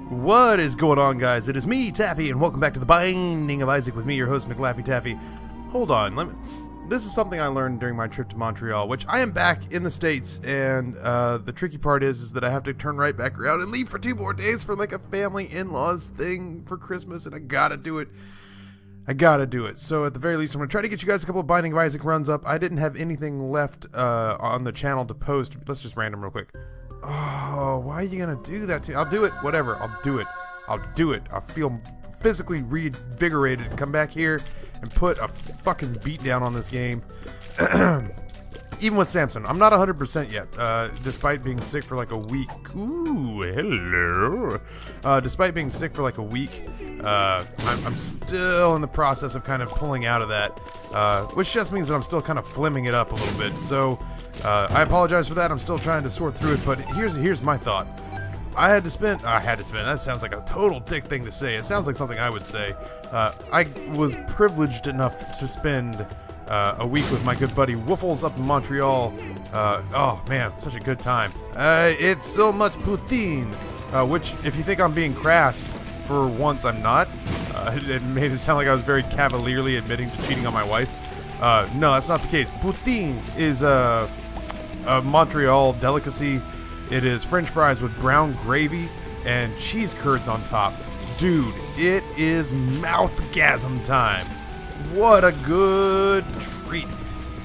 What is going on, guys? It is me, Taffy, and welcome back to the Binding of Isaac with me, your host, Taffy. Hold on, this is something I learned during my trip to Montreal, which I am back in the States, and the tricky part is that I have to turn right back around and leave for 2 more days for like a family in-laws thing for Christmas, and I gotta do it. So at the very least, I'm gonna try to get you guys a couple of Binding of Isaac runs up. I didn't have anything left on the channel to post. Let's just random real quick. Oh, why are you gonna do that to me? I'll do it. Whatever. I'll do it. I feel physically reinvigorated to come back here and put a fucking beat down on this game. Even with Samson, I'm not 100% yet, despite being sick for like a week. Ooh, hello. Despite being sick for like a week, I'm still in the process of kind of pulling out of that, which just means that I'm still kind of flimming it up a little bit. So I apologize for that. I'm still trying to sort through it, but here's my thought. I had to spend, that sounds like a total dick thing to say. It sounds like something I would say. I was privileged enough to spend a week with my good buddy Woofless up in Montreal. Oh man, such a good time. It's so much Poutine, which, if you think I'm being crass, for once I'm not. It made it sound like I was very cavalierly admitting to cheating on my wife. No, that's not the case. Poutine is a Montreal delicacy. It is French fries with brown gravy and cheese curds on top. Dude, it is mouthgasm time. What a good treat.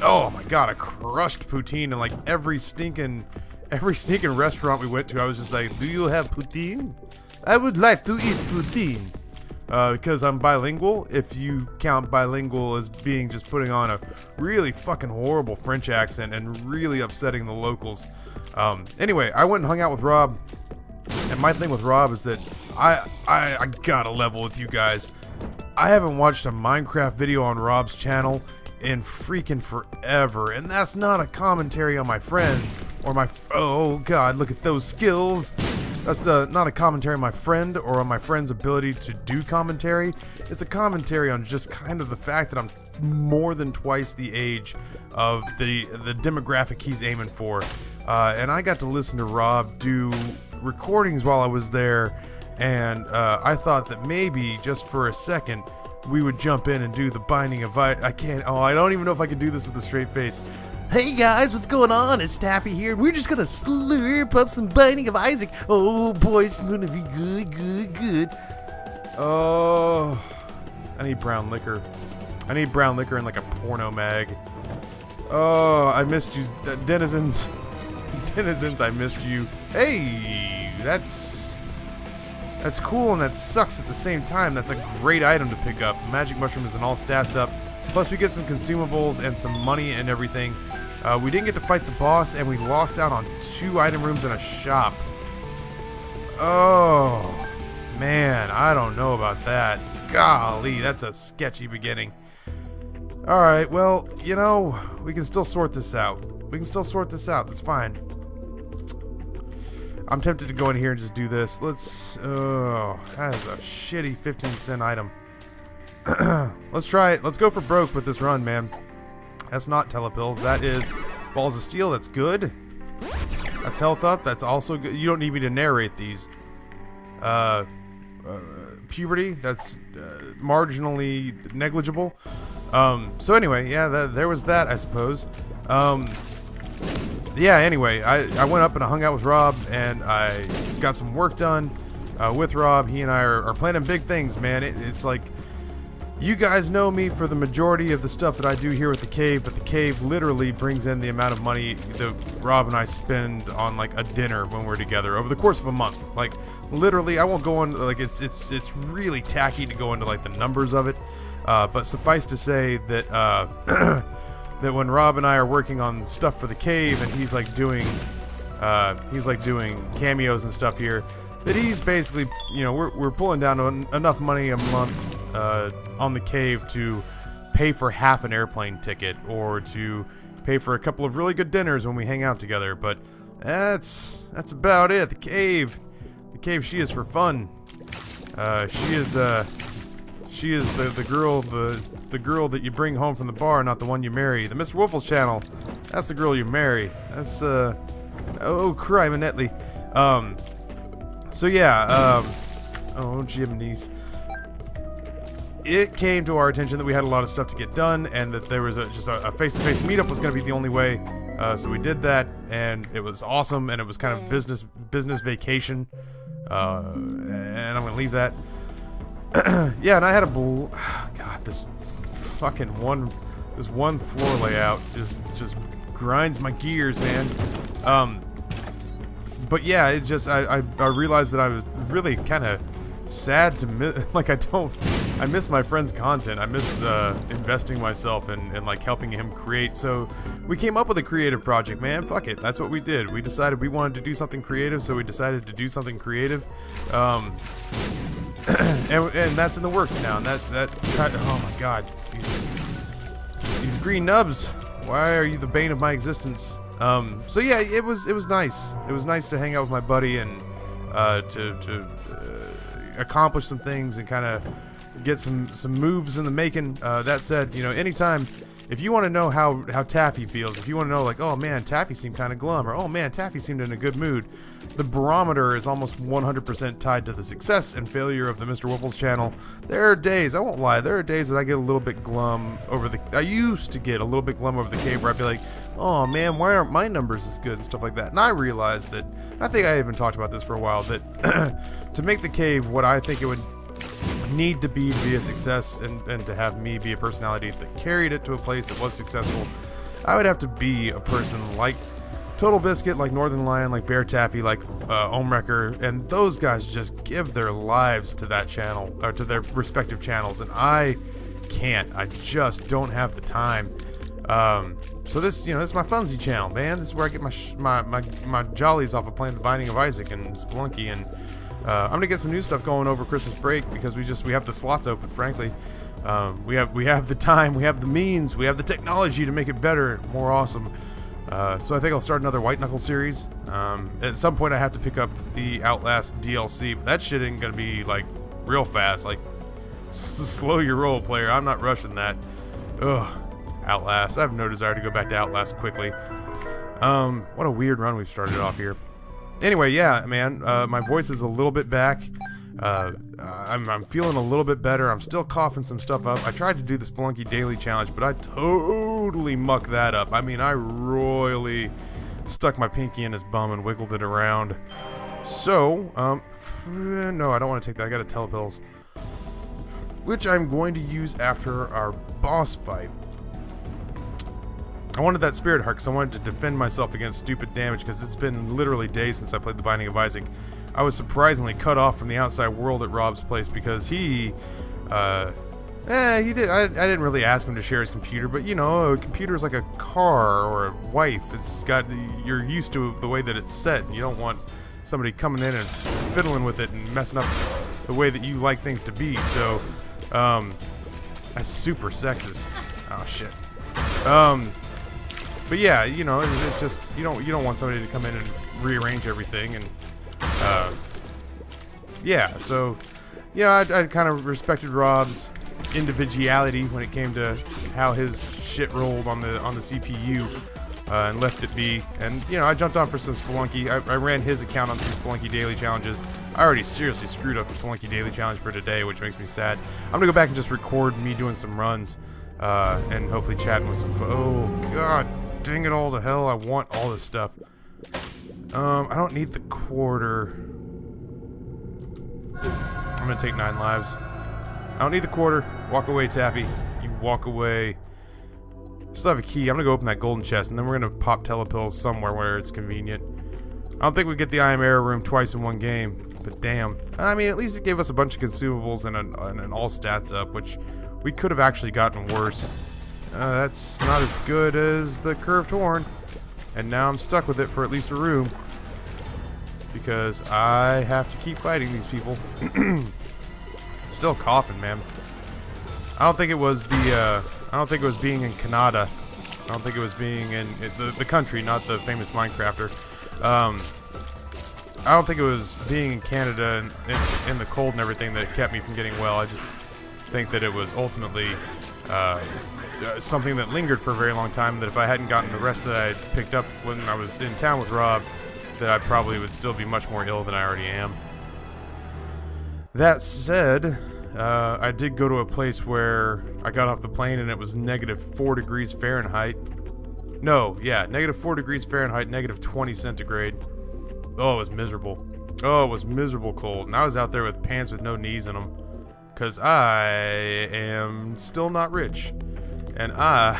Oh my god, I crushed poutine in like every stinking restaurant we went to. I was just like, do you have poutine? I would like to eat poutine. Because I'm bilingual, if you count bilingual as being just putting on a really fucking horrible French accent and really upsetting the locals. Anyway, I went and hung out with Rob, and my thing with Rob is that I gotta level with you guys. I haven't watched a Minecraft video on Rob's channel in freaking forever, and that's not a commentary on my friend, or my, oh god, look at those skills. That's not a commentary on my friend or on my friend's ability to do commentary. It's a commentary on just kind of the fact that I'm more than twice the age of the demographic he's aiming for. And I got to listen to Rob do recordings while I was there, and I thought that maybe, just for a second, we would jump in and do the Binding of Isaac. I don't even know if I can do this with a straight face. Hey guys, what's going on? It's Taffy here, and we're just gonna slurp up some Binding of Isaac. Oh boy, it's gonna be good. Oh, I need brown liquor. I need brown liquor in like a porno mag. Oh, I missed you, Denizens. Denizens, I missed you. Hey, that's cool, and that sucks at the same time. That's a great item to pick up. Magic mushroom is an all stats up. Plus, we get some consumables and some money and everything. We didn't get to fight the boss, and we lost out on 2 item rooms and a shop. Oh, man, I don't know about that. Golly, that's a sketchy beginning. Alright, well, you know, we can still sort this out. That's fine. I'm tempted to go in here and just do this. Let's, oh, that is a shitty 15-cent item. Let's try it. Let's go for broke with this run, man. That's not telepills. That is balls of steel. That's good. That's health up. That's also good. You don't need me to narrate these. Puberty. That's marginally negligible. So anyway, yeah, there was that, I suppose. Yeah, anyway, I went up and I hung out with Rob, and I got some work done with Rob. He and I are planning big things, man. It's like, you guys know me for the majority of the stuff that I do here with the cave, but the cave literally brings in the amount of money that Rob and I spend on like a dinner when we're together over the course of a month. Like, literally, I won't go on, like, it's really tacky to go into like the numbers of it, but suffice to say that that when Rob and I are working on stuff for the cave, and he's like doing cameos and stuff here, that he's basically, you know, we're pulling down enough money a month on the cave to pay for half an airplane ticket, or to pay for a couple of really good dinners when we hang out together. But that's about it. The cave, she is for fun. She is the girl that you bring home from the bar, not the one you marry. The MrWoofless channel, that's the girl you marry. That's oh, crime and netley. So yeah, Oh, Jiminies. It came to our attention that we had a lot of stuff to get done, and that there was just a face-to-face meetup was going to be the only way. So we did that, and it was awesome, and it was kind of business vacation. And I'm going to leave that. Yeah, and I had a God, this fucking one floor layout just grinds my gears, man. But yeah, it just I realized that I was really kind of sad to miss, like I miss my friend's content. I miss investing myself in like helping him create. So we came up with a creative project, man. Fuck it, that's what we did. We decided we wanted to do something creative, so we decided to do something creative. And that's in the works now. And oh my god, these green nubs. Why are you the bane of my existence? So yeah, it was nice. It was nice to hang out with my buddy and to accomplish some things and kind of get some moves in the making. That said, you know, anytime, if you want to know how Taffy feels, if you want to know like, oh man, Taffy seemed kind of glum, or oh man, Taffy seemed in a good mood, the barometer is almost 100% tied to the success and failure of the MrWoofless channel. There are days, I won't lie, there are days that I get a little bit glum over I used to get a little bit glum over the cave, where I'd be like, oh man, why aren't my numbers as good and stuff like that. And I realized that, I think I even talked about this for a while, that to make the cave what I think it would need to be a success, and to have me be a personality that carried it to a place that was successful, I would have to be a person like Total Biscuit, like Northern Lion, like Bear Taffy, like Omewrecker, and those guys just give their lives to that channel, or to their respective channels, and I can't. I just don't have the time. So this, you know, this is my funsy channel, man. This is where I get my jollies off of playing The Binding of Isaac and Spelunky, and I'm gonna get some new stuff going over Christmas break, because we have the slots open, frankly. We have the time, we have the means, we have the technology to make it better, more awesome. So I think I'll start another White Knuckle series. At some point I have to pick up the Outlast DLC, but that shit ain't gonna be like real fast. Like, slow your roll, player. I'm not rushing that. Ugh, Outlast. I have no desire to go back to Outlast quickly. What a weird run we've started off here. Anyway, yeah, man, my voice is a little bit back. I'm feeling a little bit better. I'm still coughing some stuff up. I tried to do the Spelunky Daily Challenge, but I totally mucked that up. I mean, I royally stuck my pinky in his bum and wiggled it around. So, no, I don't want to take that. I got to telepills, which I'm going to use after our boss fight. I wanted that spirit heart because I wanted to defend myself against stupid damage, because it's been literally days since I played The Binding of Isaac. I was surprisingly cut off from the outside world at Rob's place, because he did. I didn't really ask him to share his computer, but you know, a computer is like a car or a wife. It's got, you're used to the way that it's set. You don't want somebody coming in and fiddling with it and messing up the way that you like things to be. So, that's super sexist. Oh shit. But yeah, you know, it's just, you don't want somebody to come in and rearrange everything, and yeah, so yeah, I kind of respected Rob's individuality when it came to how his shit rolled on the CPU, and left it be. And you know, I jumped on for some Spelunky. I ran his account on some Spelunky daily challenges. I already seriously screwed up the Spelunky daily challenge for today, which makes me sad. I'm gonna go back and just record me doing some runs, and hopefully chatting with some. Oh god. Dang it all to hell, I want all this stuff. I don't need the quarter. I'm gonna take 9 lives. I don't need the quarter. Walk away, Taffy. You walk away. Still have a key. I'm gonna go open that golden chest, and then we're gonna pop telepills somewhere where it's convenient. I don't think we get the I Am Error room twice in one game, but damn. I mean, at least it gave us a bunch of consumables and an all stats up, which we could have actually gotten worse. That's not as good as the curved horn, and now I'm stuck with it for at least a room, because I have to keep fighting these people. Still coughing, man. I don't think it was the I don't think it was being in Canada. I don't think it was being in the country, not the famous Minecrafter. I don't think it was being in Canada and in the cold and everything that kept me from getting well. I just think that it was ultimately something that lingered for a very long time, that if I hadn't gotten the rest that I had picked up when I was in town with Rob, that I probably would still be much more ill than I already am. That said, I did go to a place where I got off the plane and it was -4 degrees Fahrenheit. No, yeah, -4 degrees Fahrenheit, -20 centigrade. Oh, it was miserable. Oh, it was miserable cold. And I was out there with pants with no knees in them. Because I am still not rich. And I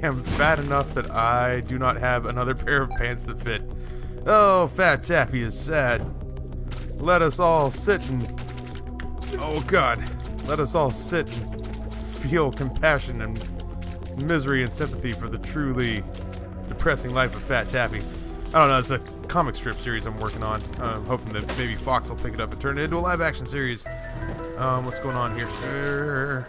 am fat enough that I do not have another pair of pants that fit. Oh, Fat Taffy is sad. Let us all sit and... Oh, God. Let us all sit and feel compassion and misery and sympathy for the truly depressing life of Fat Taffy. I don't know, it's a comic strip series I'm working on. I'm hoping that maybe Fox will pick it up and turn it into a live action series. What's going on here?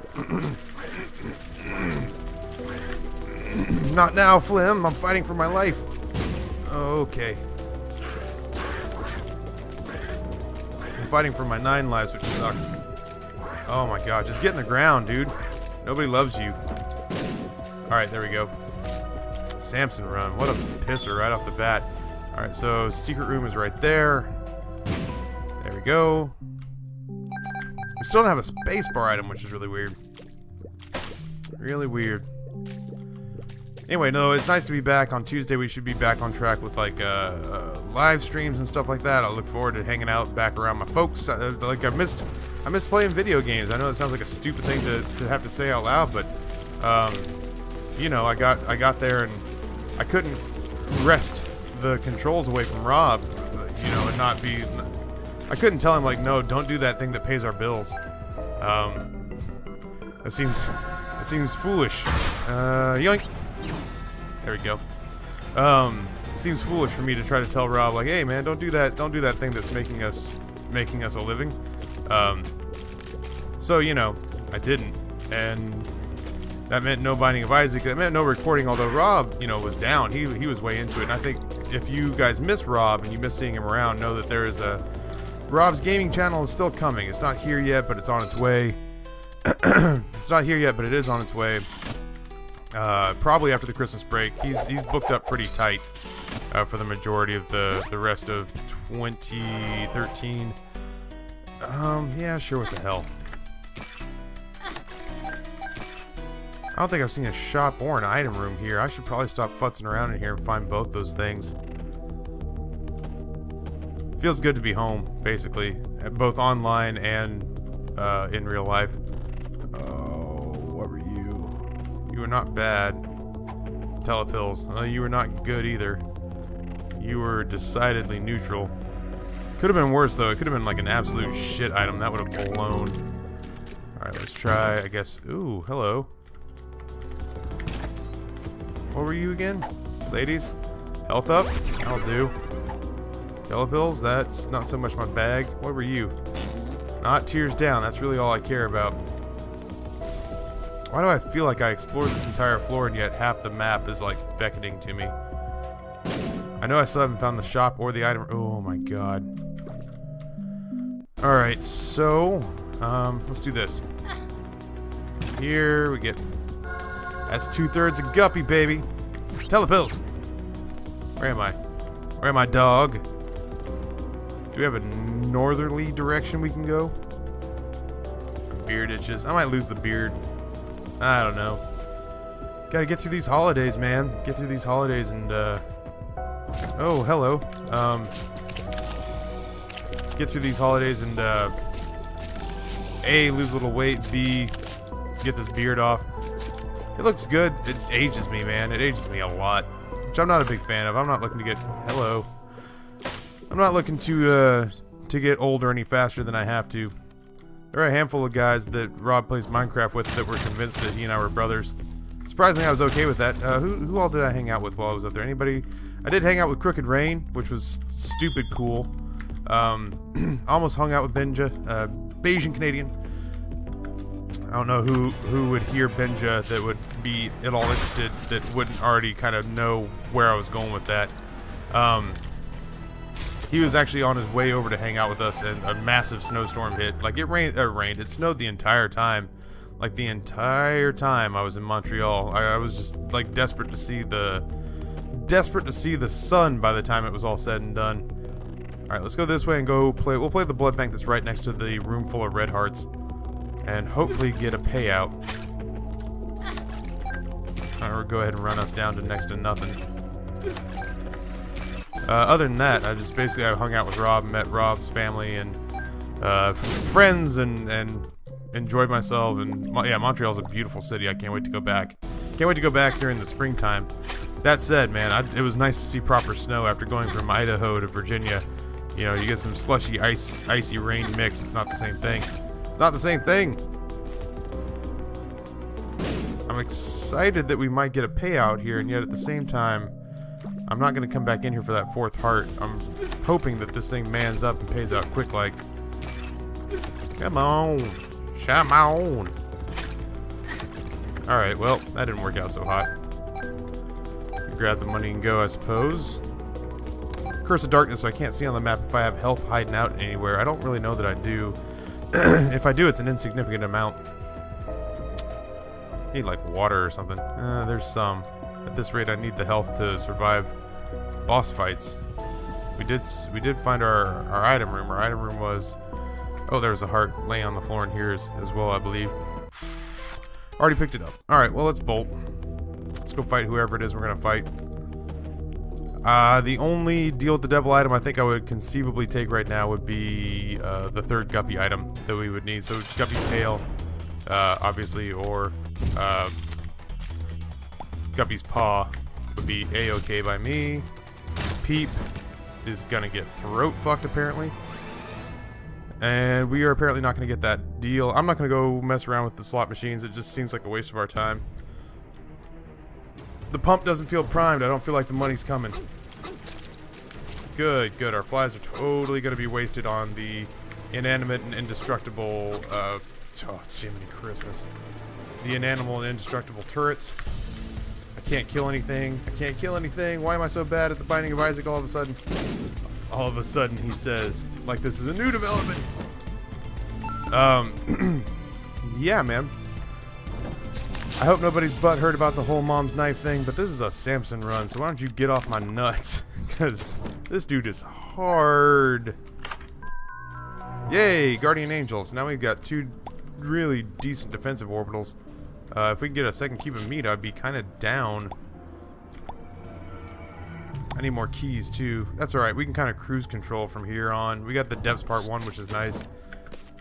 Not now, Flim. I'm fighting for my life. Okay. I'm fighting for my 9 lives, which sucks. Oh my god, just get in the ground, dude. Nobody loves you. Alright, there we go. Samson run. What a pisser right off the bat. Alright, so secret room is right there. There we go. We still don't have a space bar item, which is really weird. Really weird. Anyway, no, it's nice to be back. On Tuesday, we should be back on track with, like, live streams and stuff like that. I look forward to hanging out back around my folks. Like, I missed playing video games. I know it sounds like a stupid thing to have to say out loud, but, you know, I got there and I couldn't wrest the controls away from Rob, you know, and not be... I couldn't tell him, like, no, don't do that thing that pays our bills. It seems foolish. Yoink! There we go. It seems foolish for me to try to tell Rob, like, hey man, don't do that thing that's making us a living. So, you know, I didn't, and that meant no Binding of Isaac. That meant no recording, although Rob, you know, was down. He was way into it, and I think if you guys miss Rob and you miss seeing him around, know that there is a... Rob's gaming channel is still coming. It's not here yet, but it's on its way. It's not here yet, but it is on its way. Probably after the Christmas break. He's booked up pretty tight for the majority of the rest of 2013. Yeah, sure, what the hell. I don't think I've seen a shop or an item room here. I should probably stop futzing around in here and find both those things. Feels good to be home, basically, both online and in real life. Oh, what were you? You were not bad. Telepills. You were not good either. You were decidedly neutral. Could have been worse, though. It could have been like an absolute shit item. That would have blown. Alright, let's try, I guess. Ooh, hello. What were you again? Ladies? Health up? I'll do. Telepills? That's not so much my bag. What were you? Not tears down. That's really all I care about. Why do I feel like I explored this entire floor and yet half the map is like beckoning to me? I know I still haven't found the shop or the item. Oh my god. Alright, so let's do this. Here we get... That's 2/3 of guppy, baby. Telepills! Where am I? Where am I, dog? Do we have a northerly direction we can go? Beard itches. I might lose the beard. I don't know. Gotta get through these holidays, man. Get through these holidays and, Oh, hello. Get through these holidays and, A, lose a little weight, B, get this beard off. It looks good. It ages me, man. It ages me a lot. Which I'm not a big fan of. I'm not looking to get... Hello. I'm not looking to get older any faster than I have to. There are a handful of guys that Rob plays Minecraft with that were convinced that he and I were brothers. Surprisingly, I was okay with that. Who all did I hang out with while I was up there? Anybody? I did hang out with Crooked Rain, which was stupid cool. Almost hung out with Benja, Bayesian Canadian. I don't know who would hear Benja that would be at all interested that wouldn't already kind of know where I was going with that. He was actually on his way over to hang out with us, and a massive snowstorm hit. Like, it rained. It snowed the entire time. Like, the entire time I was in Montreal. I was just, like, desperate to see the sun by the time it was all said and done. Alright, let's go this way and go play. We'll play the blood bank that's right next to the room full of red hearts. And hopefully get a payout. Or go ahead and run us down to next to nothing. Other than that, I hung out with Rob, met Rob's family and friends, and enjoyed myself. And yeah, Montreal's a beautiful city. I can't wait to go back. Can't wait to go back during the springtime. That said, man, it was nice to see proper snow after going from Idaho to Virginia. You know, you get some slushy, icy rain mix. It's not the same thing. It's not the same thing. I'm excited that we might get a payout here, and yet at the same time, I'm not going to come back in here for that fourth heart. I'm hoping that this thing mans up and pays out quick like. Come on. Come on. Alright, well, that didn't work out so hot. Grab the money and go, I suppose. Curse of Darkness, so I can't see on the map if I have health hiding out anywhere. I don't really know that I do. If I do, it's an insignificant amount. Need like water or something. There's some. At this rate, I need the health to survive boss fights. We did find our item room. Our item room was... Oh, there's a heart laying on the floor in here as well, I believe. Already picked it up. Alright, well, let's bolt. Let's go fight whoever it is we're gonna fight. The only deal with the devil item I think I would conceivably take right now would be the third guppy item that we would need. So guppy's tail, obviously, or guppy's paw would be a-okay by me. Peep is gonna get throat fucked apparently. And we are apparently not gonna get that deal. I'm not gonna go mess around with the slot machines. It just seems like a waste of our time. The pump doesn't feel primed. I don't feel like the money's coming. Good, good. Our flies are totally going to be wasted on the inanimate and indestructible, oh, Jiminy Christmas. The inanimate and indestructible turrets. I can't kill anything. I can't kill anything. Why am I so bad at the Binding of Isaac all of a sudden? All of a sudden, he says, like this is a new development. Yeah, man. I hope nobody's butthurt about the whole mom's knife thing, but this is a Samson run, so why don't you get off my nuts? Because this dude is hard. Yay, Guardian Angels. Now we've got two really decent defensive orbitals. If we can get a second cube of meat, I'd be kind of down. I need more keys, too. That's alright, we can kind of cruise control from here on. We got the Depths Part 1, which is nice.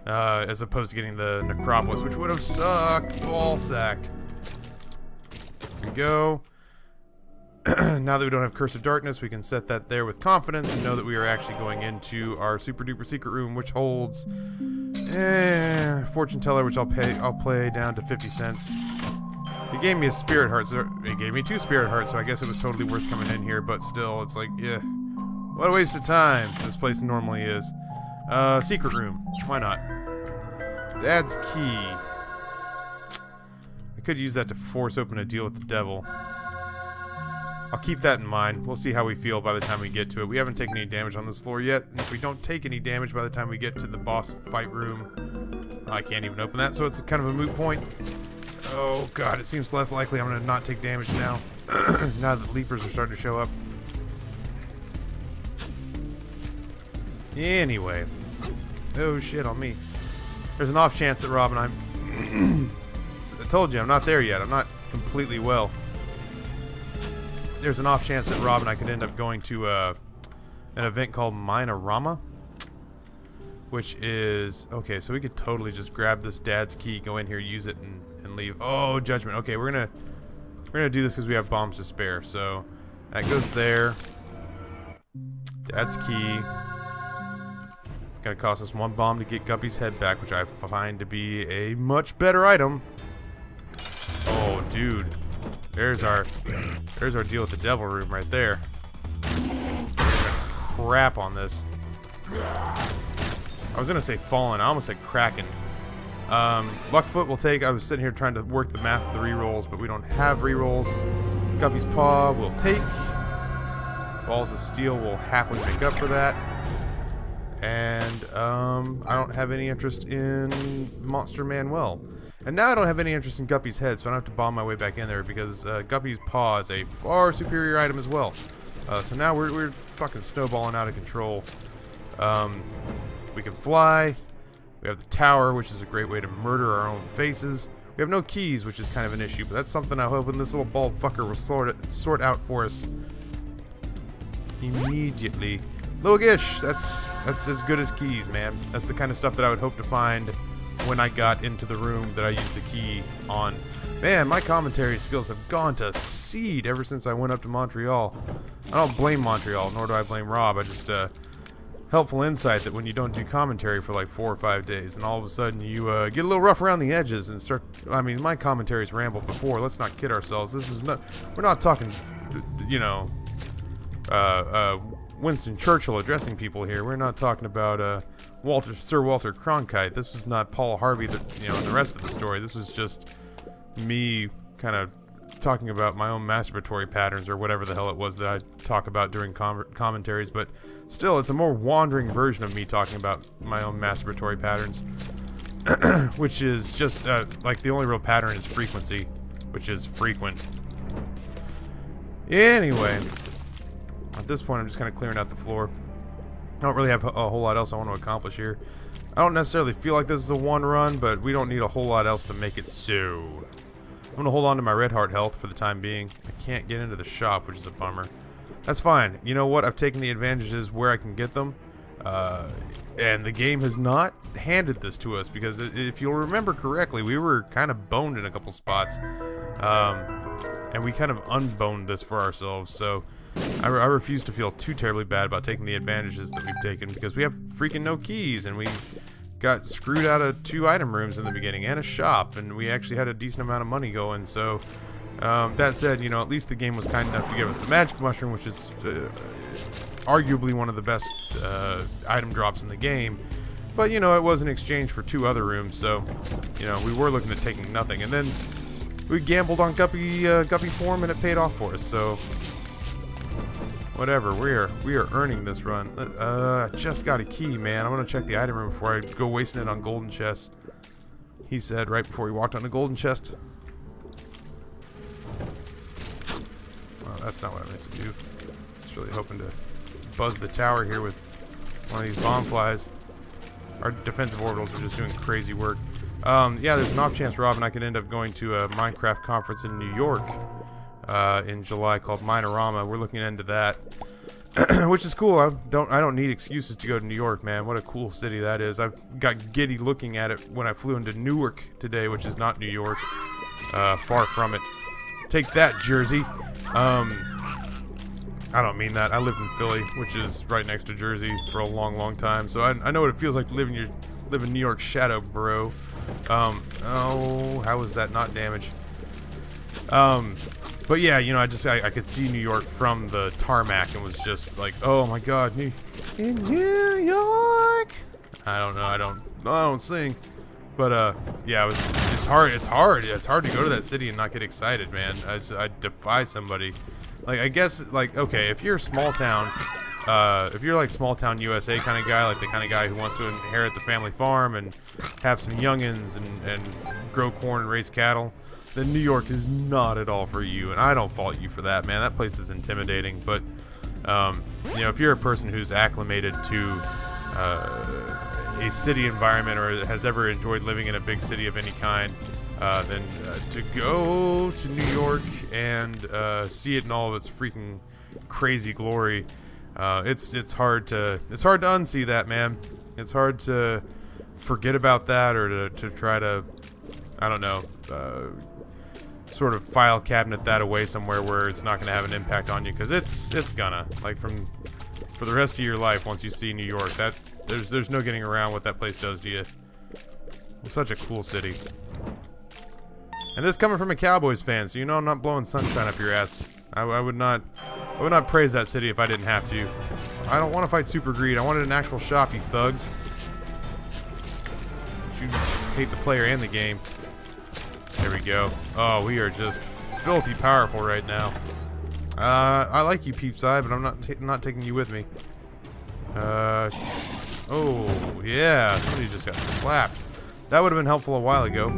As opposed to getting the Necropolis, which would have sucked. Ballsack. There we go. Now that we don't have Curse of Darkness, we can set that there with confidence and know that we are actually going into our super duper secret room, which holds fortune teller, which I'll play down to 50 cents. It gave me a spirit heart, so it gave me 2 spirit hearts, so I guess it was totally worth coming in here, but still, it's like, yeah, what a waste of time this place normally is. Secret room. Why not? Dad's key. I could use that to force open a deal with the devil. I'll keep that in mind. We'll see how we feel by the time we get to it. We haven't taken any damage on this floor yet, and if we don't take any damage by the time we get to the boss fight room, I can't even open that, so it's kind of a moot point. Oh god, it seems less likely I'm going to not take damage now. Now that leapers are starting to show up. Anyway. Oh shit on me. There's an off chance that Rob and I told you, I'm not there yet. I'm not completely well. There's an off chance that Rob and I could end up going to an event called Minorama. Which is... Okay, so we could totally just grab this dad's key, go in here, use it, and leave. Oh, judgment. Okay, we're gonna do this because we have bombs to spare. So, that goes there. Dad's key. Gonna cost us 1 bomb to get Guppy's head back, which I find to be a much better item. Oh, dude. There's our deal with the devil room right there. Crap on this. I was gonna say fallen. I almost said kraken. Luckfoot will take. I was sitting here trying to work the math of the rerolls, but we don't have rerolls. Guppy's paw will take. Balls of steel will happily make up for that. And I don't have any interest in Monster Manuel. And now I don't have any interest in Guppy's head, so I don't have to bomb my way back in there because Guppy's paw is a far superior item as well. So now we're fucking snowballing out of control. We can fly. We have the tower, which is a great way to murder our own faces. We have no keys, which is kind of an issue, but that's something I'm hoping this little bald fucker will sort out for us immediately. Little Gish, that's as good as keys, man. That's the kind of stuff that I would hope to find when I got into the room that I used the key on. Man, my commentary skills have gone to seed ever since I went up to Montreal. I don't blame Montreal, nor do I blame Rob. I just, helpful insight that when you don't do commentary for like 4 or 5 days, and all of a sudden you get a little rough around the edges and start. I mean, my commentary's rambled before. Let's not kid ourselves. This is not. We're not talking, you know, Winston Churchill addressing people here. We're not talking about Sir Walter Cronkite. This was not Paul Harvey. You know, the rest of the story. This was just me kind of talking about my own masturbatory patterns or whatever the hell it was that I talk about during commentaries, but still, it's a more wandering version of me talking about my own masturbatory patterns, which is just, like, the only real pattern is frequency, which is frequent. Anyway, at this point, I'm just kind of clearing out the floor. I don't really have a whole lot else I want to accomplish here. I don't necessarily feel like this is a one run, but we don't need a whole lot else to make it so. I'm gonna hold on to my red heart health for the time being. I can't get into the shop, which is a bummer. That's fine. You know what? I've taken the advantages where I can get them. And the game has not handed this to us, because if you'll remember correctly, we were kind of boned in a couple spots. And we kind of unboned this for ourselves, so I refuse to feel too terribly bad about taking the advantages that we've taken, because we have freaking no keys, and we got screwed out of 2 item rooms in the beginning and a shop, and we actually had a decent amount of money going. So that said, you know, at least the game was kind enough to give us the magic mushroom, which is arguably one of the best item drops in the game. But you know, it was in exchange for 2 other rooms, so you know, we were looking at taking nothing, and then we gambled on guppy form, and it paid off for us. So whatever, we are earning this run. I just got a key, man. I'm gonna check the item room before I go wasting it on golden chests. He said right before he walked on the golden chest. Oh, that's not what I meant to do. Just really hoping to buzz the tower here with one of these bomb flies. Our defensive orbitals are just doing crazy work. Yeah, there's an off chance Rob and I could end up going to a Minecraft conference in New York in July called Minorama. We're looking into that, which is cool. I don't need excuses to go to New York, man. What a cool city that is. I've got giddy looking at it when I flew into Newark today, which is not New York. Far from it. Take that, Jersey. I don't mean that. I lived in Philly, which is right next to Jersey, for a long, long time. So I know what it feels like to live in New York's shadow, bro. Oh, how was that not damage? But yeah, you know, I could see New York from the tarmac and was just like, oh my god, in New York. I don't know, I don't sing, but yeah, it's hard to go to that city and not get excited, man. I defy somebody. Like, I guess, like, okay, if you're small town, if you're like small town USA kind of guy, like the kind of guy who wants to inherit the family farm and have some youngins and grow corn and raise cattle, then New York is not at all for you, and I don't fault you for that, man. That place is intimidating, but you know, if you're a person who's acclimated to a city environment or has ever enjoyed living in a big city of any kind, then to go to New York and see it in all of its freaking crazy glory, it's hard to unsee that, man. It's hard to forget about that, or to try to, I don't know, sort of file cabinet that away somewhere where it's not going to have an impact on you, because it's gonna, like, for the rest of your life once you see New York, that there's no getting around what that place does to you. It's such a cool city. And this coming from a Cowboys fan, so you know I'm not blowing sunshine up your ass. I would not praise that city if I didn't have to. I don't want to fight Super Greed. I wanted an actual shop, you thugs. You hate the player and the game. There we go. Oh, we are just filthy powerful right now. I like you, Peeps Eye, but I'm not taking you with me. Oh yeah, somebody just got slapped. That would have been helpful a while ago.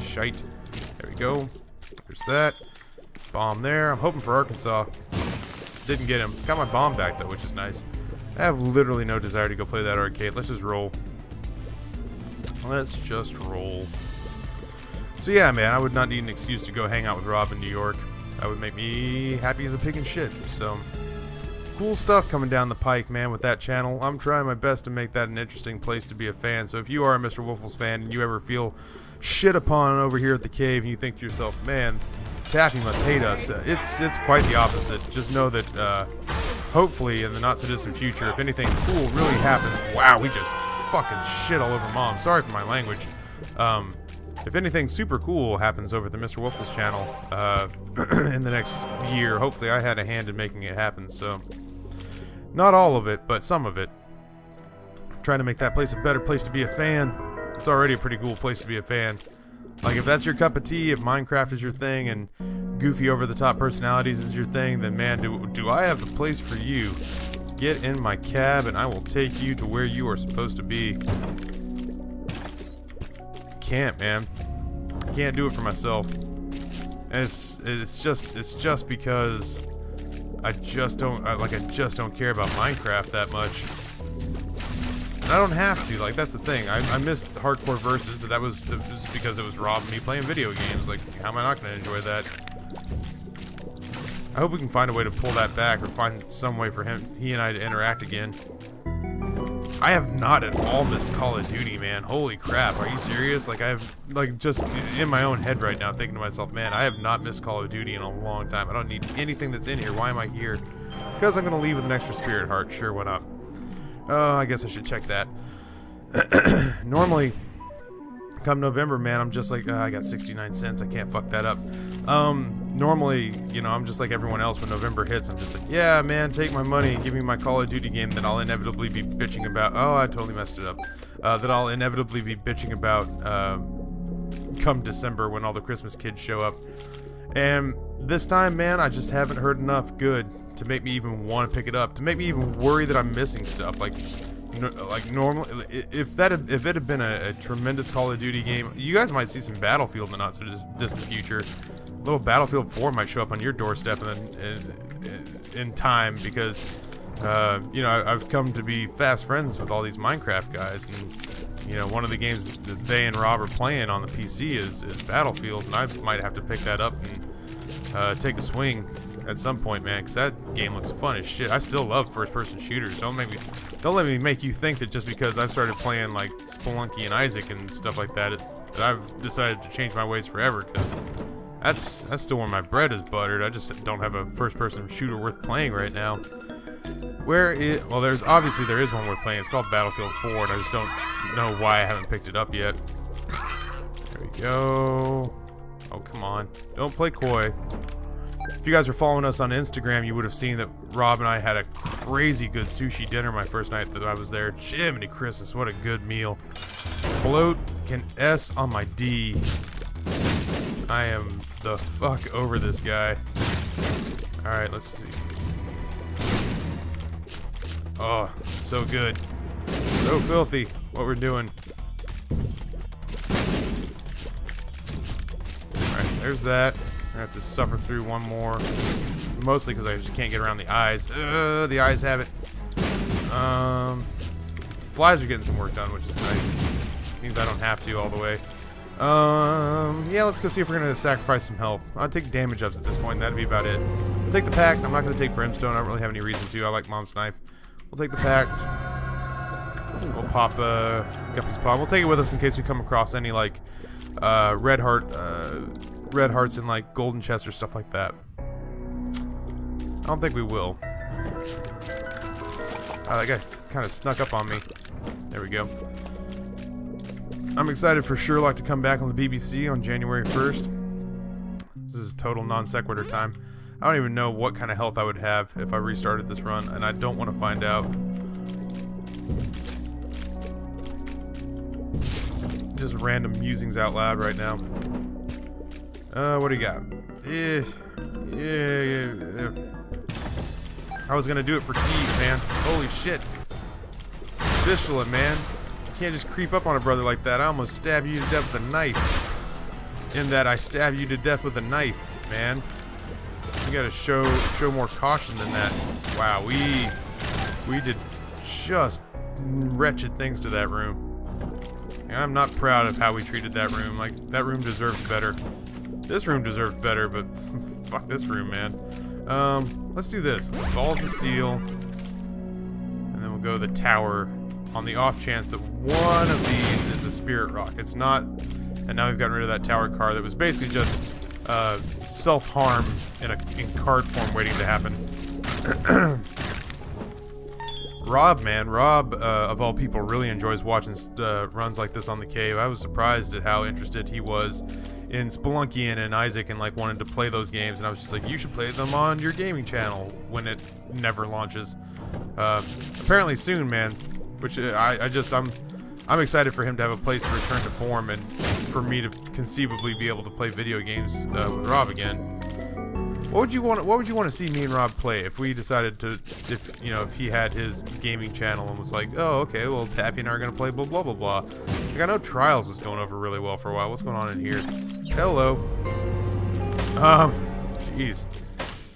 Shite. There we go. There's that. Bomb there. I'm hoping for Arkansas. Didn't get him. Got my bomb back though, which is nice. I have literally no desire to go play that arcade. Let's just roll. Let's just roll. So yeah, man, I would not need an excuse to go hang out with Rob in New York. That would make me happy as a pig in shit. So, cool stuff coming down the pike, man, with that channel. I'm trying my best to make that an interesting place to be a fan. So if you are a MrWoofless fan and you ever feel shit upon over here at the cave and you think to yourself, man, Taffy must hate us, it's quite the opposite. Just know that hopefully in the not so distant future, if anything cool really happens, wow, we just fucking shit all over Mom. Sorry for my language. If anything super cool happens over at the MrWoofless channel in the next year, hopefully I had a hand in making it happen. So, not all of it, but some of it. I'm trying to make that place a better place to be a fan. It's already a pretty cool place to be a fan. Like, if that's your cup of tea, if Minecraft is your thing, and goofy over-the-top personalities is your thing, then man, do I have the place for you. Get in my cab and I will take you to where you are supposed to be. Can't, man. I can't do it for myself. And it's just because I just don't care about Minecraft that much. And I don't have to. Like, that's the thing. I missed hardcore versus, but that was because it was Rob and me playing video games. Like, how am I not going to enjoy that? I hope we can find a way to pull that back, or find some way for he and I to interact again. I have not at all missed Call of Duty, man. Holy crap, are you serious? Like, I've, like, just in my own head right now thinking to myself, man, I have not missed Call of Duty in a long time. I don't need anything that's in here. Why am I here? Because I'm going to leave with an extra spirit heart. Sure, why not? Oh, I guess I should check that. Normally, come November, man, I'm just like, I got 69 cents. I can't fuck that up. Normally, you know, I'm just like everyone else. When November hits, I'm just like, yeah, man, take my money and give me my Call of Duty game that I'll inevitably be bitching about. Oh, I totally messed it up. That I'll inevitably be bitching about come December when all the Christmas kids show up. And this time, man, I just haven't heard enough good to make me even want to pick it up, to make me even worry that I'm missing stuff. Like normally, if it had been a tremendous Call of Duty game, you guys might see some Battlefield in the not so distant future. A little Battlefield 4 might show up on your doorstep in time, because you know, I've come to be fast friends with all these Minecraft guys, and you know, one of the games that they and Rob are playing on the PC is Battlefield, and I might have to pick that up and take a swing at some point, man, because that game looks fun as shit. I still love first-person shooters. Don't let me make you think that just because I've started playing like Spelunky and Isaac and stuff like that, that I've decided to change my ways forever, because that's still where my bread is buttered. I just don't have a first-person shooter worth playing right now. Well, there is one worth playing. It's called Battlefield 4, and I just don't know why I haven't picked it up yet. There we go. Oh, come on. Don't play coy. If you guys are following us on Instagram, you would have seen that Rob and I had a crazy good sushi dinner my first night that I was there. Jiminy Christmas, what a good meal. Float can S on my D. I am the fuck over this guy. Alright, let's see. Oh, so good. So filthy what we're doing. Alright, there's that. I have to suffer through one more. Mostly because I just can't get around the eyes. The eyes have it. Flies are getting some work done, which is nice. Means I don't have to all the way. Yeah, let's go see if we're going to sacrifice some health. I'll take damage ups at this point, and that'd be about it. I'll take the pact. I'm not going to take brimstone. I don't really have any reason to. I like Mom's knife. We'll take the pact. We'll pop Guppy's paw. We'll take it with us in case we come across any, like, red hearts and, like, golden chests or stuff like that. I don't think we will. Oh, that guy kind of snuck up on me. There we go. I'm excited for Sherlock to come back on the BBC on January 1st. This is total non sequitur time. I don't even know what kind of health I would have if I restarted this run, and I don't want to find out. Just random musings out loud right now. What do you got? Yeah. I was gonna do it for keys, man. Holy shit. Vigilant, man. You can't just creep up on a brother like that. I almost stab you to death with a knife. In that I stab you to death with a knife, man. You gotta show more caution than that. Wow, we did just wretched things to that room. And I'm not proud of how we treated that room. Like, that room deserved better. This room deserved better, but fuck this room, man. Let's do this. Balls of steel. And then we'll go to the tower on the off chance that one of these is a spirit rock. It's not. And now we've gotten rid of that tower card that was basically just self-harm in card form waiting to happen. Rob, man. Rob, of all people, really enjoys watching runs like this on the cave. I was surprised at how interested he was in Spelunky and Isaac and like wanted to play those games, and I was just like, you should play them on your gaming channel when it never launches. Apparently soon, man. Which I'm excited for him to have a place to return to form and for me to conceivably be able to play video games with Rob again. What would you want to see me and Rob play if we decided to, if he had his gaming channel and was like, oh, okay, well, Taffy and I are gonna play blah blah blah blah. Like, I know Trials was going over really well for a while. What's going on in here? Hello. Jeez,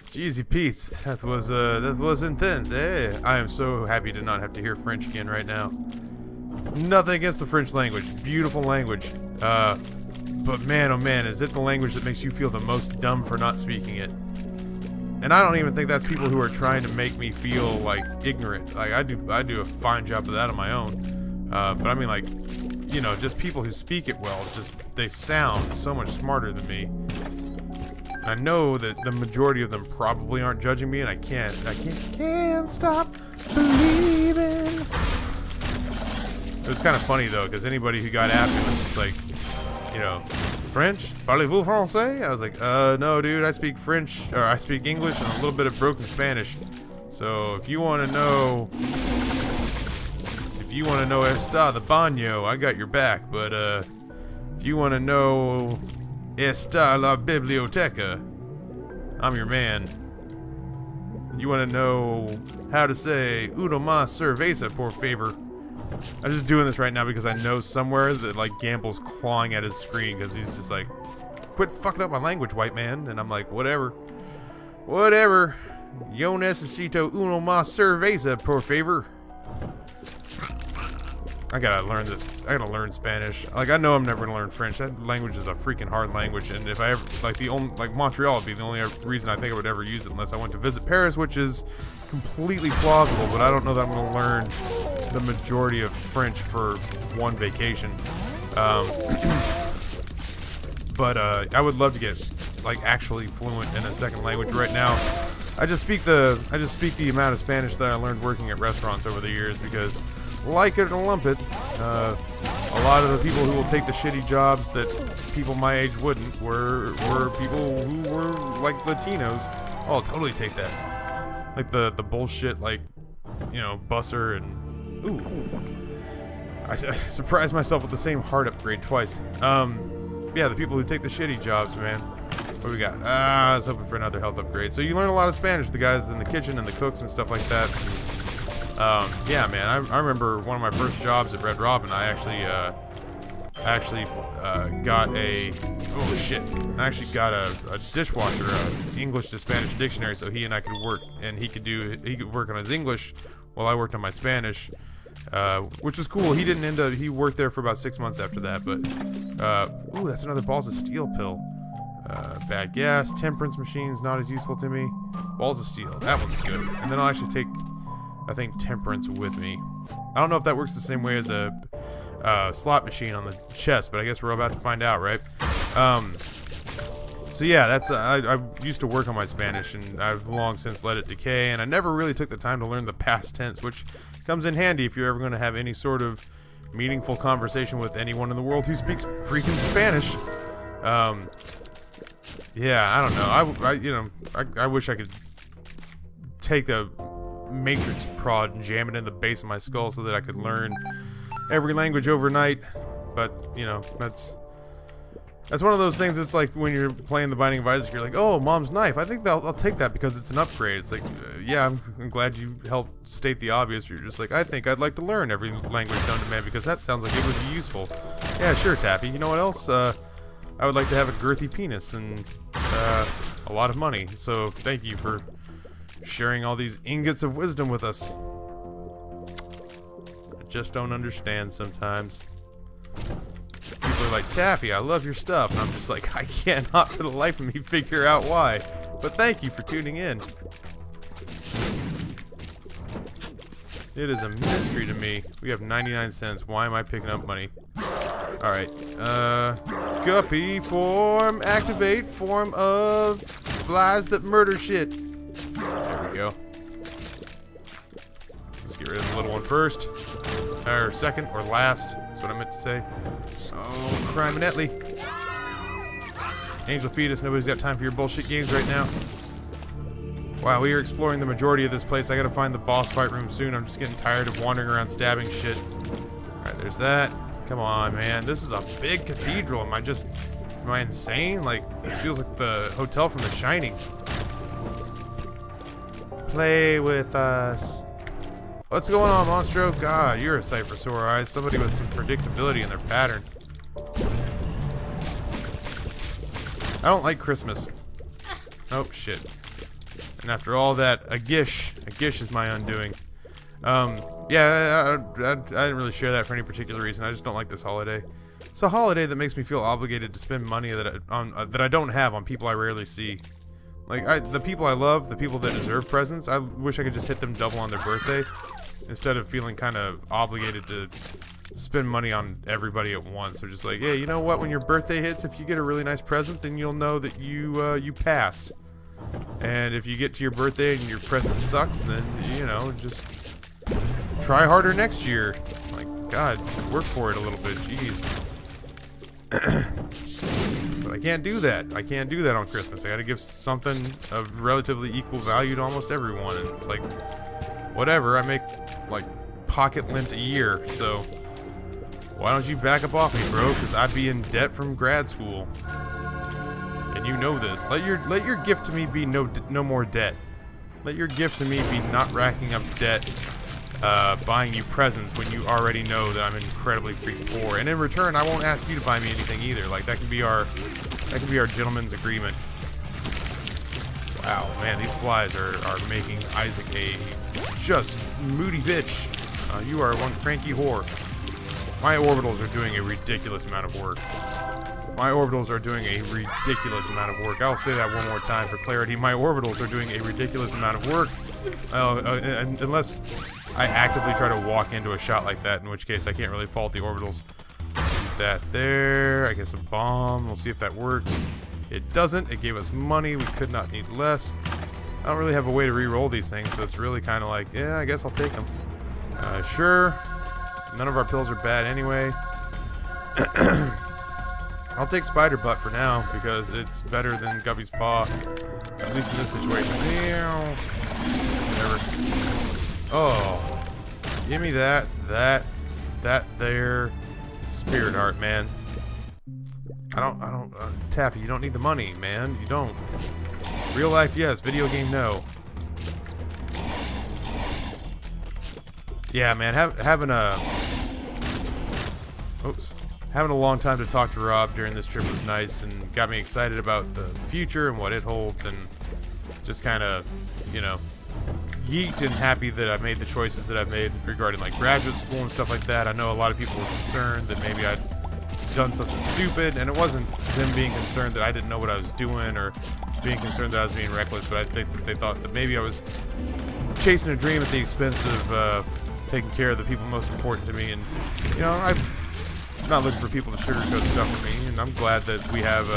Jeezy Pete's. That was intense. Eh? I am so happy to not have to hear French again right now. Nothing against the French language. Beautiful language. But man, oh man, is it the language that makes you feel the most dumb for not speaking it? And I don't even think that's people who are trying to make me feel like ignorant. Like I do a fine job of that on my own. But I mean, like, just people who speak it well. Just they sound so much smarter than me. And I know that the majority of them probably aren't judging me, and I can't stop believing. It was kind of funny though, because anybody who got after was just like, French? Parlez-vous français? I was like, no, dude, I speak French, or I speak English and a little bit of broken Spanish. So if you want to know, está the baño, I got your back. But if you want to know, está la biblioteca, I'm your man. You want to know how to say uno más cerveza, por favor. I'm just doing this right now because I know somewhere that, like, Gamble's clawing at his screen because he's just like, quit fucking up my language, white man. And I'm like, whatever. Whatever. Yo necesito uno más cerveza, por favor. I gotta learn Spanish. Like, I know I'm never gonna learn French. That language is a freaking hard language, and if I ever, like, Montreal would be the only reason I think I would ever use it unless I went to visit Paris, which is completely plausible, but I don't know that I'm gonna learn the majority of French for one vacation. But I would love to get, like, actually fluent in a second language. Right now, I just speak the amount of Spanish that I learned working at restaurants over the years because, like it or lump it, a lot of the people who will take the shitty jobs that people my age wouldn't were people who were like Latinos. Oh, I'll totally take that. Like the bullshit, like, busser and ooh. I surprised myself with the same heart upgrade twice. Yeah, the people who take the shitty jobs, man. What do we got? I was hoping for another health upgrade. So you learn a lot of Spanish with the guys in the kitchen and the cooks and stuff like that. Yeah, man, I remember one of my first jobs at Red Robin. I actually got a dishwasher, English to Spanish dictionary, so he and I could work, and he could work on his English while I worked on my Spanish, which was cool. He worked there for about 6 months after that, but ooh, that's another balls of steel pill. Bad gas, temperance machines, not as useful to me. Balls of steel, that one's good. And then I'll actually take, I think, temperance with me. I don't know if that works the same way as a slot machine on the chest, but I guess we're about to find out, right? So yeah, that's I used to work on my Spanish, and I've long since let it decay, and I never really took the time to learn the past tense, which comes in handy if you're ever going to have any sort of meaningful conversation with anyone in the world who speaks freaking Spanish. Yeah, I don't know. I wish I could take a matrix prod and jam it in the base of my skull so that I could learn every language overnight, but that's one of those things. It's like when you're playing the Binding of Isaac, you're like, oh, mom's knife, I think I'll take that because it's an upgrade. It's like, yeah, I'm glad you helped state the obvious. You're just like, I think I'd like to learn every language known to man because that sounds like it would be useful. Yeah, sure, Taffy. You know what else? I would like to have a girthy penis and a lot of money, so thank you for sharing all these ingots of wisdom with us. just don't understand sometimes. People are like, Taffy, I love your stuff. And I'm just like, I cannot for the life of me figure out why. But thank you for tuning in. It is a mystery to me. We have 99 cents. Why am I picking up money? Alright. Guppy form. Activate form of flies that murder shit. There we go. Let's get rid of the little one first. Or second, or last. That's what I meant to say. Oh, criminally. Angel fetus, nobody's got time for your bullshit games right now. Wow, we are exploring the majority of this place. I gotta find the boss fight room soon. I'm just getting tired of wandering around stabbing shit. Alright, there's that. Come on, man. This is a big cathedral. Am I insane? Like, this feels like the hotel from The Shining. Play with us. What's going on, Monstro? God, you're a sight for sore eyes. Somebody with some predictability in their pattern. I don't like Christmas. Oh, shit. And after all that, a gish is my undoing. Yeah, I didn't really share that for any particular reason. I just don't like this holiday. It's a holiday that makes me feel obligated to spend money that I don't have on people I rarely see. Like, the people I love, the people that deserve presents, I wish I could just hit them double on their birthday instead of feeling kind of obligated to spend money on everybody at once. So just like, yeah, you know what? When your birthday hits, if you get a really nice present, then you'll know that you passed. And if you get to your birthday and your present sucks, then, you know, just try harder next year. Like, God, work for it a little bit. Jeez. But I can't do that. I can't do that on Christmas. I gotta give something of relatively equal value to almost everyone. And it's like, whatever. I make, like, pocket lint a year. So, why don't you back up off me, bro? Because I'd be in debt from grad school. And you know this. Let your gift to me be no more debt. Let your gift to me be not racking up debt, buying you presents when you already know that I'm incredibly freaking poor. And in return, I won't ask you to buy me anything either. Like, that can be our gentleman's agreement. Wow, man, these flies are making Isaac a just moody bitch. You are one cranky whore. My orbitals are doing a ridiculous amount of work. My orbitals are doing a ridiculous amount of work. I'll say that one more time for clarity. My orbitals are doing a ridiculous amount of work. Unless I actively try to walk into a shot like that, in which case I can't really fault the orbitals. Keep that there. I guess a bomb. We'll see if that works. It doesn't. It gave us money. We could not need less. I don't really have a way to re-roll these things, so it's really kind of like, yeah, I guess I'll take them. Sure. None of our pills are bad anyway. I'll take Spider Butt for now, because it's better than Guppy's Paw. At least in this situation. Whatever. Oh. Give me that there. Spirit Heart, man. I don't, Taffy, you don't need the money, man. You don't. Real life, yes. Video game, no. Yeah, man, having a long time to talk to Rob during this trip was nice and got me excited about the future and what it holds, and just kind of, you know, geeked and happy that I've made the choices that I've made regarding like graduate school and stuff like that. I know a lot of people were concerned that maybe I'd done something stupid, and it wasn't them being concerned that I didn't know what I was doing or being concerned that I was being reckless, but I think that they thought that maybe I was chasing a dream at the expense of taking care of the people most important to me. And, you know, I'm not looking for people to sugarcoat stuff for me, and I'm glad that we have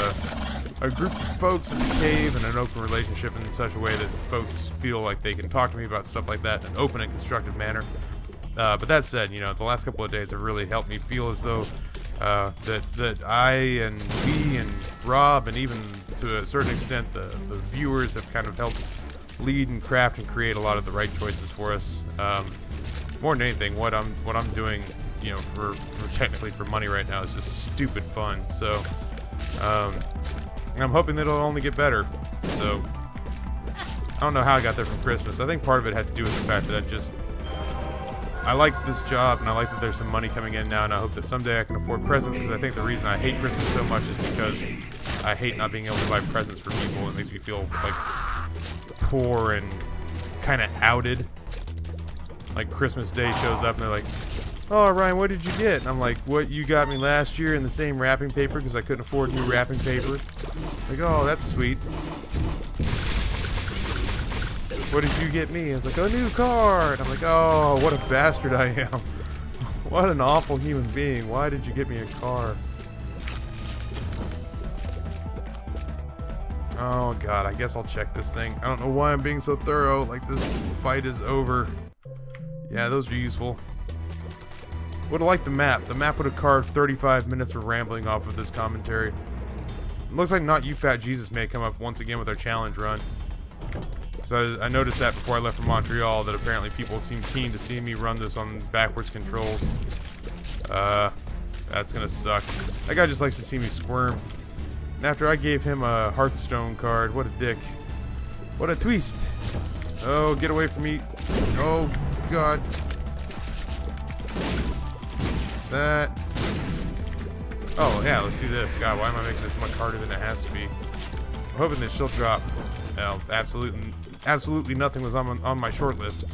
a group of folks in the cave and an open relationship in such a way that folks feel like they can talk to me about stuff like that in an open and constructive manner. But that said, you know, the last couple of days have really helped me feel as though that I and we and Rob and even to a certain extent the viewers have kind of helped lead and craft and create a lot of the right choices for us. More than anything, what I'm doing, you know, for technically for money right now is just stupid fun. So I'm hoping that it'll only get better. So I don't know how I got there from Christmas. I think part of it had to do with the fact that I like this job, and I like that there's some money coming in now, and I hope that someday I can afford presents, because I think the reason I hate Christmas so much is because I hate not being able to buy presents for people. It makes me feel like poor and kind of outed. Like Christmas Day shows up and they're like, oh, Ryan, what did you get? And I'm like, what you got me last year in the same wrapping paper because I couldn't afford new wrapping paper. Like, oh, that's sweet. What did you get me? I was like, a new car. And I'm like, oh, what a bastard I am. What an awful human being. Why did you get me a car? Oh, God, I guess I'll check this thing. I don't know why I'm being so thorough. Like, this fight is over. Yeah, those are useful. Would have liked the map. The map would have carved 35 minutes of rambling off of this commentary. It looks like Not You Fat Jesus may come up once again with our challenge run. So I noticed that before I left for Montreal, that apparently people seem keen to see me run this on backwards controls. That's gonna suck. That guy just likes to see me squirm. And after I gave him a Hearthstone card, what a dick. What a twist. Oh, get away from me. Oh, God. What's that? Oh, yeah, let's do this. God, why am I making this much harder than it has to be? I'm hoping that she'll drop. Well, absolutely nothing was on my short list.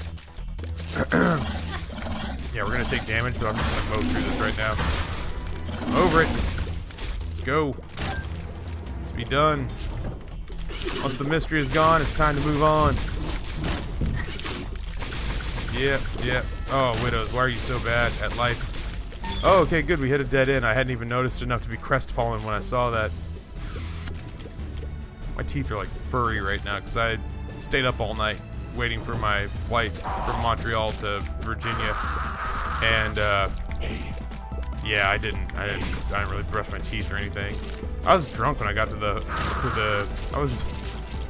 Yeah, we're gonna take damage, but I'm just gonna mow through this right now. I'm over it. Let's go. Let's be done. Once the mystery is gone, it's time to move on. Yep. Oh, widows, why are you so bad at life? Oh, okay, good. We hit a dead end. I hadn't even noticed enough to be crestfallen when I saw that. My teeth are like furry right now because I stayed up all night waiting for my flight from Montreal to Virginia, and yeah, I didn't really brush my teeth or anything. I was drunk when I got I was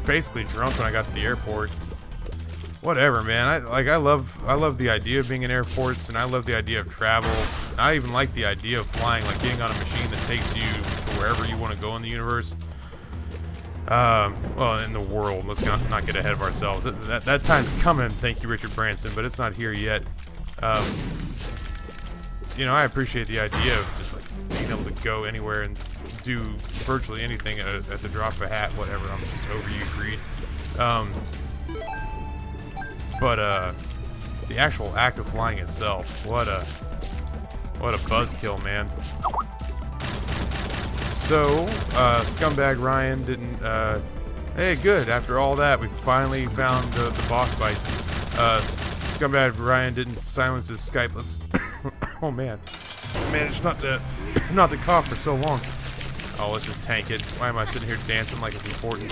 basically drunk when I got to the airport. Whatever, man. I love the idea of being in airports, and I love the idea of travel. I even like the idea of flying, like getting on a machine that takes you to wherever you want to go in the universe. Well, in the world. Let's not get ahead of ourselves. That time's coming, thank you, Richard Branson, but it's not here yet. You know, I appreciate the idea of just like being able to go anywhere and do virtually anything at the drop of a hat, whatever. I'm just over you, greed. But the actual act of flying itself, what a buzzkill, man. So, Scumbag Ryan didn't, hey, good, after all that, we finally found the boss fight. Scumbag Ryan didn't silence his Skype. Let's, oh man, I managed not to cough for so long. Oh, let's just tank it. Why am I sitting here dancing like it's important?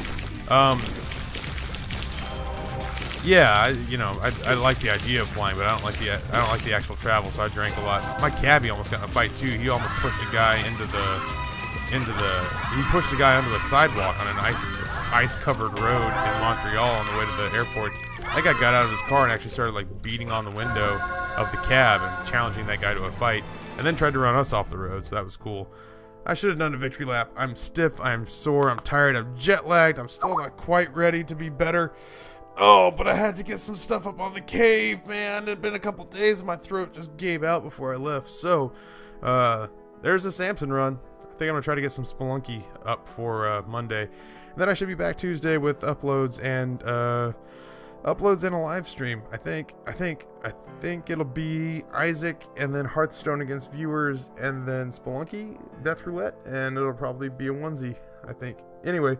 Yeah, I like the idea of flying, but I don't like the actual travel, so I drank a lot. My cabbie almost got in a fight too. He almost pushed a guy he pushed a guy onto a sidewalk on an ice-covered road in Montreal on the way to the airport. That guy got out of his car and actually started like beating on the window of the cab and challenging that guy to a fight, and then tried to run us off the road, so that was cool. I should have done a victory lap. I'm stiff, I'm sore, I'm tired, I'm jet-lagged, I'm still not quite ready to be better. Oh, but I had to get some stuff up on the cave, man. It had been a couple days and my throat just gave out before I left. So, there's a Samson run. I think I'm going to try to get some Spelunky up for Monday. And then I should be back Tuesday with uploads and a live stream. I think it'll be Isaac and then Hearthstone against viewers and then Spelunky, Death Roulette, and it'll probably be a onesie, I think. Anyway,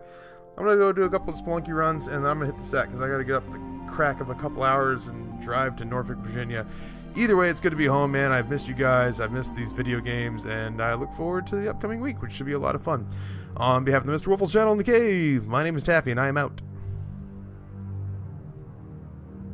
I'm going to go do a couple of Spelunky runs, and then I'm going to hit the set, because I got to get up the crack of a couple hours and drive to Norfolk, Virginia. Either way, it's good to be home, man. I've missed you guys. I've missed these video games, and I look forward to the upcoming week, which should be a lot of fun. On behalf of the MrWoofless channel in the cave, my name is Taffy, and I am out.